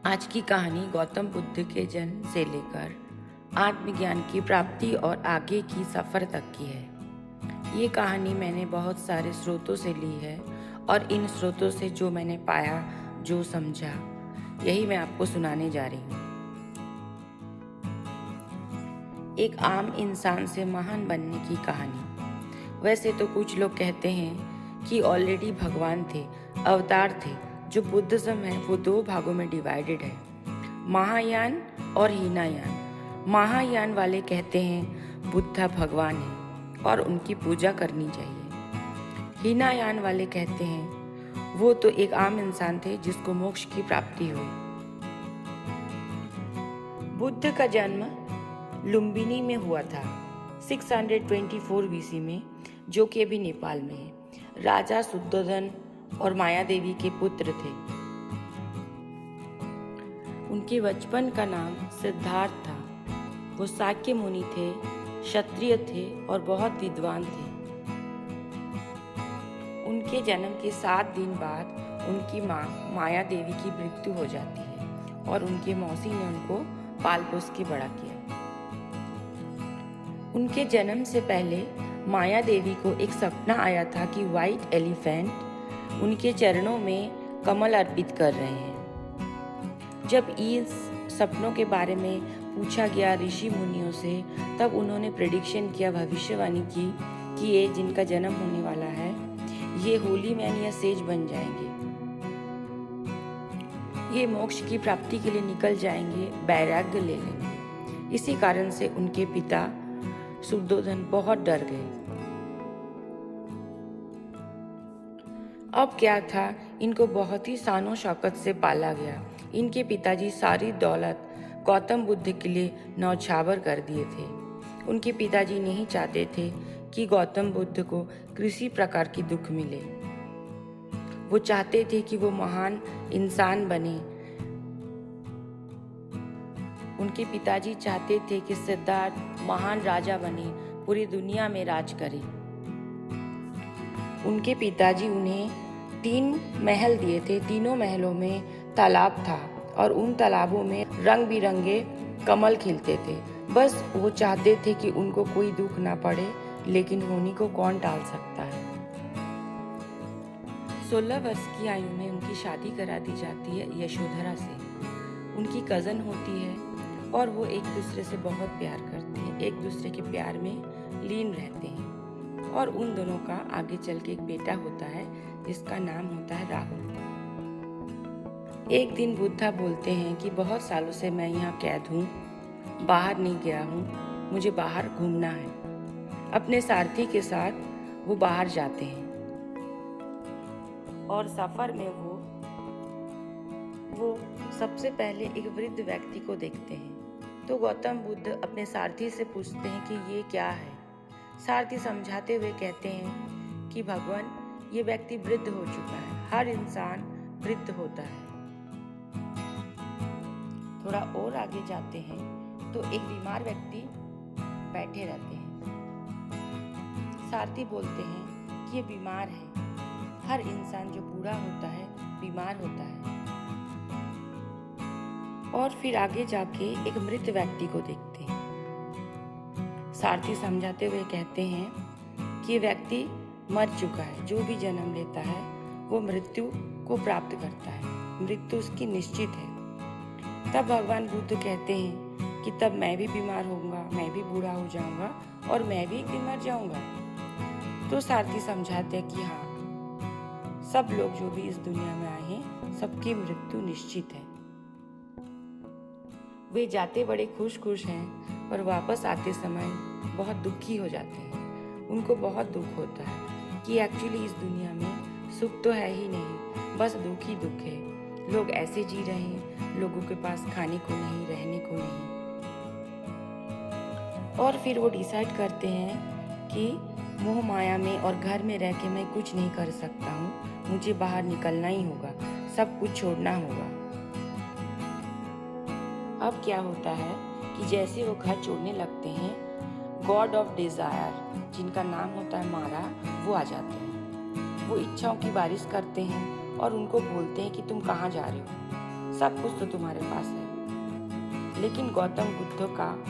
आज की कहानी गौतम बुद्ध के जन्म से लेकर आत्मज्ञान की प्राप्ति और आगे की सफ़र तक की है। ये कहानी मैंने बहुत सारे स्रोतों से ली है और इन स्रोतों से जो मैंने पाया, जो समझा, यही मैं आपको सुनाने जा रही हूँ। एक आम इंसान से महान बनने की कहानी। वैसे तो कुछ लोग कहते हैं कि ऑलरेडी भगवान थे, अवतार थे। जो बुद्धिज्म है वो दो भागों में डिवाइडेड है, महायान और हीनायान। महायान वाले कहते हैं बुद्ध भगवान है और उनकी पूजा करनी चाहिए। हीनायान वाले कहते हैं वो तो एक आम इंसान थे जिसको मोक्ष की प्राप्ति हुई। बुद्ध का जन्म लुम्बिनी में हुआ था 624 बीसी में, जो कि अभी नेपाल में है। राजा शुद्धोधन और माया देवी के पुत्र थे। उनके बचपन का नाम सिद्धार्थ था। वो शाक्य मुनि थे, क्षत्रिय थे और बहुत विद्वान थे। उनके जन्म के 7 दिन बाद उनकी माँ माया देवी की मृत्यु हो जाती है और उनके मौसी ने उनको पाल पोस के बड़ा किया। उनके जन्म से पहले माया देवी को एक सपना आया था कि व्हाइट एलिफेंट उनके चरणों में कमल अर्पित कर रहे हैं। जब इस सपनों के बारे में पूछा गया ऋषि मुनियों से, तब उन्होंने प्रेडिक्शन किया, भविष्यवाणी की कि ये जिनका जन्म होने वाला है ये होली मैन या सेज बन जाएंगे, ये मोक्ष की प्राप्ति के लिए निकल जाएंगे, वैराग्य ले लेंगे। इसी कारण से उनके पिता शुद्धोधन बहुत डर गए। अब क्या था, इनको बहुत ही शानो शौकत से पाला गया। इनके पिताजी सारी दौलत गौतम बुद्ध के लिए न्यौछावर कर दिए थे। उनके पिताजी नहीं चाहते थे कि गौतम बुद्ध को किसी प्रकार की दुख मिले। वो चाहते थे कि वो महान इंसान बने। उनके पिताजी चाहते थे कि सिद्धार्थ महान राजा बने, पूरी दुनिया में राज करे। उनके पिताजी उन्हें 3 महल दिए थे। तीनों महलों में तालाब था और उन तालाबों में रंग बिरंगे कमल खिलते थे। बस वो चाहते थे कि उनको कोई दुख ना पड़े, लेकिन होनी को कौन टाल सकता है। 16 वर्ष की आयु में उनकी शादी करा दी जाती है यशोधरा से। उनकी कज़न होती है और वो एक दूसरे से बहुत प्यार करते हैं, एक दूसरे के प्यार में लीन रहते हैं। और उन दोनों का आगे चल के एक बेटा होता है जिसका नाम होता है राहुल। एक दिन बुद्धा बोलते हैं कि बहुत सालों से मैं यहाँ कैद हूँ, बाहर नहीं गया हूँ, मुझे बाहर घूमना है। अपने सारथी के साथ वो बाहर जाते हैं और सफर में वो सबसे पहले एक वृद्ध व्यक्ति को देखते हैं। तो गौतम बुद्ध अपने सारथी से पूछते हैं कि ये क्या है। सारथी समझाते हुए कहते हैं कि भगवान, ये व्यक्ति वृद्ध हो चुका है, हर इंसान वृद्ध होता है। थोड़ा और आगे जाते हैं तो एक बीमार व्यक्ति बैठे रहते हैं। सारथी बोलते हैं कि ये बीमार है, हर इंसान जो बूढ़ा होता है बीमार होता है। और फिर आगे जाके एक मृत व्यक्ति को देखते हैं। सारथी समझाते हुए कहते हैं कि ये व्यक्ति मर चुका है, जो भी जन्म लेता है वो मृत्यु को प्राप्त करता है, मृत्यु उसकी निश्चित है। तब भगवान बुद्ध कहते हैं कि तब मैं भी बीमार होऊंगा, मैं भी बूढ़ा हो जाऊंगा और मैं भी एक दिन मर जाऊंगा। तो सारथी समझाते हैं कि हाँ, सब लोग जो भी इस दुनिया में आए हैं सबकी मृत्यु निश्चित है। वे जाते बड़े खुश हैं, पर वापस आते समय बहुत दुखी हो जाते हैं। उनको बहुत दुख होता है कि एक्चुअली इस दुनिया में सुख तो है ही नहीं, बस दुख ही दुख है। लोग ऐसे जी रहे हैं, लोगों के पास खाने को नहीं, रहने को नहीं। और फिर वो डिसाइड करते हैं कि मोह माया में और घर में रह के मैं कुछ नहीं कर सकता हूँ, मुझे बाहर निकलना ही होगा, सब कुछ छोड़ना होगा। अब क्या होता है कि जैसे वो घर छोड़ने लगते हैं, गॉड ऑफ डिजायर जिनका नाम होता है मारा, वो आ जाते हैं। वो इच्छाओं की बारिश करते हैं और उनको बोलते हैं कि तुम कहाँ जा रहे हो। सब कुछ तो तुम्हारे पास है। लेकिन गौतम बुद्ध का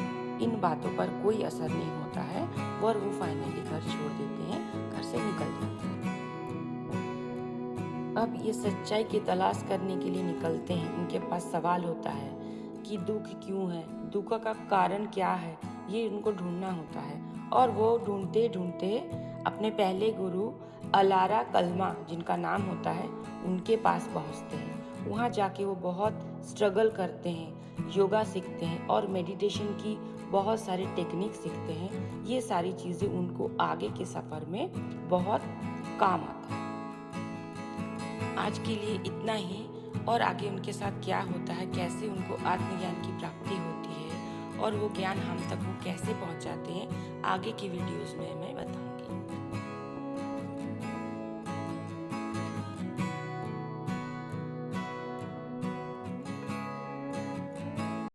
इन बातों पर कोई असर नहीं होता है और वो फाइनली घर छोड़ देते हैं, घर से निकल जाते हैं। अब ये सच्चाई की तलाश करने के लिए निकलते हैं। उनके पास सवाल होता है कि दुख क्यों है, दुख का कारण क्या है, ये उनको ढूंढना होता है। और वो ढूंढते ढूंढते अपने पहले गुरु अलारा कलमा, जिनका नाम होता है, उनके पास पहुंचते हैं। वहाँ जाके वो बहुत स्ट्रगल करते हैं, योगा सीखते हैं और मेडिटेशन की बहुत सारी टेक्निक सीखते हैं। ये सारी चीज़ें उनको आगे के सफ़र में बहुत काम आता है। आज के लिए इतना ही। और आगे उनके साथ क्या होता है, कैसे उनको आत्मज्ञान की प्राप्ति होती है और वो ज्ञान हम तक वो कैसे पहुंचाते हैं, आगे की वीडियोस में मैं बताऊंगी।